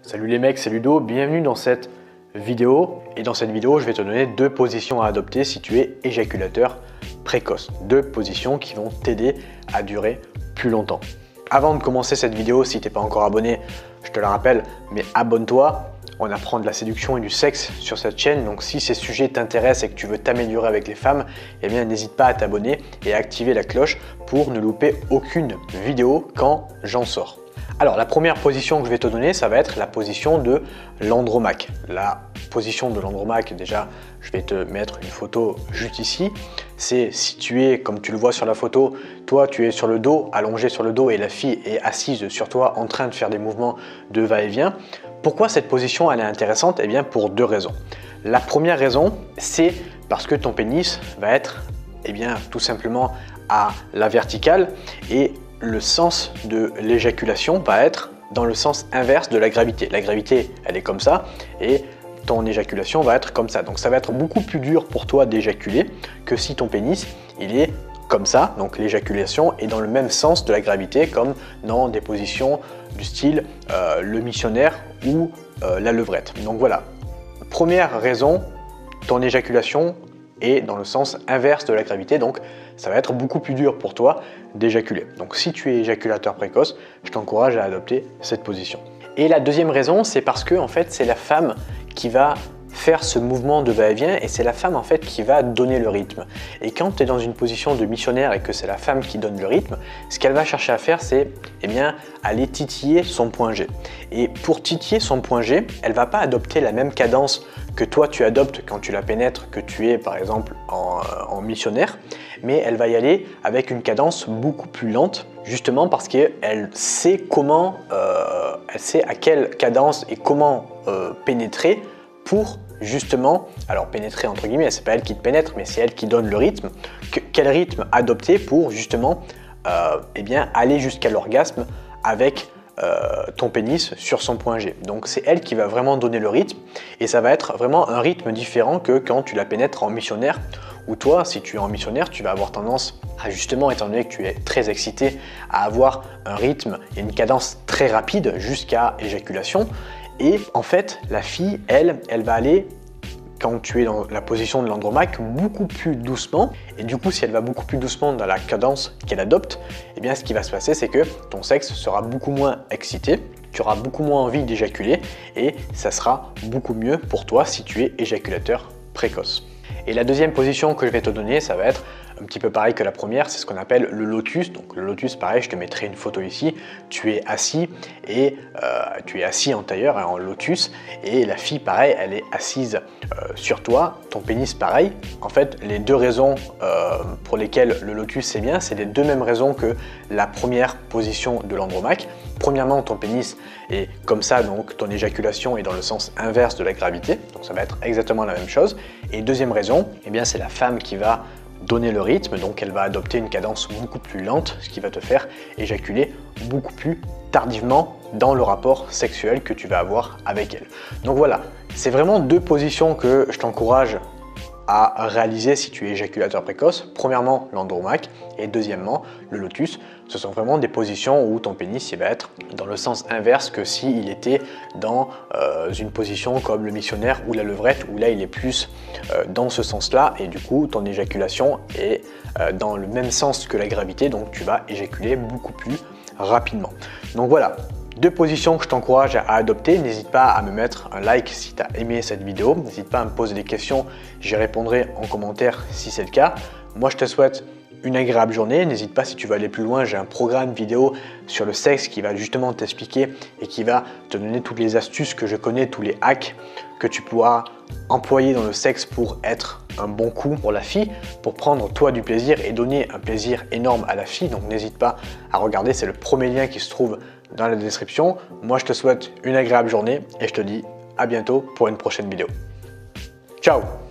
Salut les mecs, c'est Ludo, bienvenue dans cette vidéo. Et dans cette vidéo, je vais te donner deux positions à adopter si tu es éjaculateur précoce. Deux positions qui vont t'aider à durer plus longtemps. Avant de commencer cette vidéo, si tu n'es pas encore abonné, je te le rappelle, mais abonne-toi. On apprend de la séduction et du sexe sur cette chaîne, donc si ces sujets t'intéressent et que tu veux t'améliorer avec les femmes, eh bien n'hésite pas à t'abonner et à activer la cloche pour ne louper aucune vidéo quand j'en sors. Alors la première position que je vais te donner, ça va être la position de l'andromaque. La position de l'andromaque, déjà, je vais te mettre une photo juste ici. C'est situé, comme tu le vois sur la photo, toi tu es sur le dos, allongé sur le dos et la fille est assise sur toi en train de faire des mouvements de va-et-vient. Pourquoi cette position elle est intéressante? Eh bien pour deux raisons. La première raison, c'est parce que ton pénis va être tout simplement à la verticale et le sens de l'éjaculation va être dans le sens inverse de la gravité. La gravité, elle est comme ça et ton éjaculation va être comme ça. Donc ça va être beaucoup plus dur pour toi d'éjaculer que si ton pénis, il est comme ça. Donc l'éjaculation est dans le même sens de la gravité comme dans des positions du style le missionnaire ou la levrette. Donc voilà, première raison, ton éjaculation est dans le sens inverse de la gravité, donc ça va être beaucoup plus dur pour toi d'éjaculer. Donc si tu es éjaculateur précoce, je t'encourage à adopter cette position. Et la deuxième raison, c'est parce que en fait, c'est la femme qui va faire ce mouvement de va-et-vient et c'est la femme en fait qui va donner le rythme. Et quand tu es dans une position de missionnaire et que c'est la femme qui donne le rythme, ce qu'elle va chercher à faire, c'est aller titiller son point G. Et pour titiller son point G, elle va pas adopter la même cadence que toi tu adoptes quand tu la pénètres, que tu es par exemple en missionnaire, mais elle va y aller avec une cadence beaucoup plus lente, justement parce qu'elle sait comment, elle sait à quelle cadence et comment pénétrer pour justement, alors pénétrer entre guillemets, c'est pas elle qui te pénètre, mais c'est elle qui donne le rythme. Quel rythme adopter pour justement aller jusqu'à l'orgasme avec ton pénis sur son point G. Donc c'est elle qui va vraiment donner le rythme et ça va être vraiment un rythme différent que quand tu la pénètres en missionnaire où toi, si tu es en missionnaire, tu vas avoir tendance à justement, étant donné que tu es très excité, à avoir un rythme et une cadence très rapide jusqu'à éjaculation. Et en fait, la fille, elle va aller, quand tu es dans la position de l'andromaque, beaucoup plus doucement. Et du coup, si elle va beaucoup plus doucement dans la cadence qu'elle adopte, eh bien, ce qui va se passer, c'est que ton sexe sera beaucoup moins excité, tu auras beaucoup moins envie d'éjaculer et ça sera beaucoup mieux pour toi si tu es éjaculateur précoce. Et la deuxième position que je vais te donner, ça va être un petit peu pareil que la première, c'est ce qu'on appelle le lotus. Donc le lotus, pareil, je te mettrai une photo ici. Tu es assis et tu es assis en tailleur, en lotus, et la fille, pareil, elle est assise sur toi. Ton pénis, pareil. En fait, les deux raisons pour lesquelles le lotus c'est bien, c'est les deux mêmes raisons que la première position de l'andromaque. Premièrement, ton pénis est comme ça, donc ton éjaculation est dans le sens inverse de la gravité, donc ça va être exactement la même chose. Et deuxième raison, c'est la femme qui va donner le rythme, donc elle va adopter une cadence beaucoup plus lente, ce qui va te faire éjaculer beaucoup plus tardivement dans le rapport sexuel que tu vas avoir avec elle. Donc voilà, c'est vraiment deux positions que je t'encourage à réaliser si tu es éjaculateur précoce. Premièrement, l'andromaque et deuxièmement, le lotus. Ce sont vraiment des positions où ton pénis il va être dans le sens inverse que s'il était dans une position comme le missionnaire ou la levrette où là il est plus dans ce sens-là et du coup ton éjaculation est dans le même sens que la gravité, donc tu vas éjaculer beaucoup plus rapidement. Donc voilà, deux positions que je t'encourage à adopter. N'hésite pas à me mettre un like si tu as aimé cette vidéo. N'hésite pas à me poser des questions, j'y répondrai en commentaire si c'est le cas. Moi, je te souhaite une agréable journée. N'hésite pas si tu veux aller plus loin, j'ai un programme vidéo sur le sexe qui va justement t'expliquer et qui va te donner toutes les astuces que je connais, tous les hacks que tu pourras employer dans le sexe pour être un bon coup pour la fille, pour prendre toi du plaisir et donner un plaisir énorme à la fille. Donc n'hésite pas à regarder, c'est le premier lien qui se trouve dans la description. Moi, je te souhaite une agréable journée et je te dis à bientôt pour une prochaine vidéo. Ciao!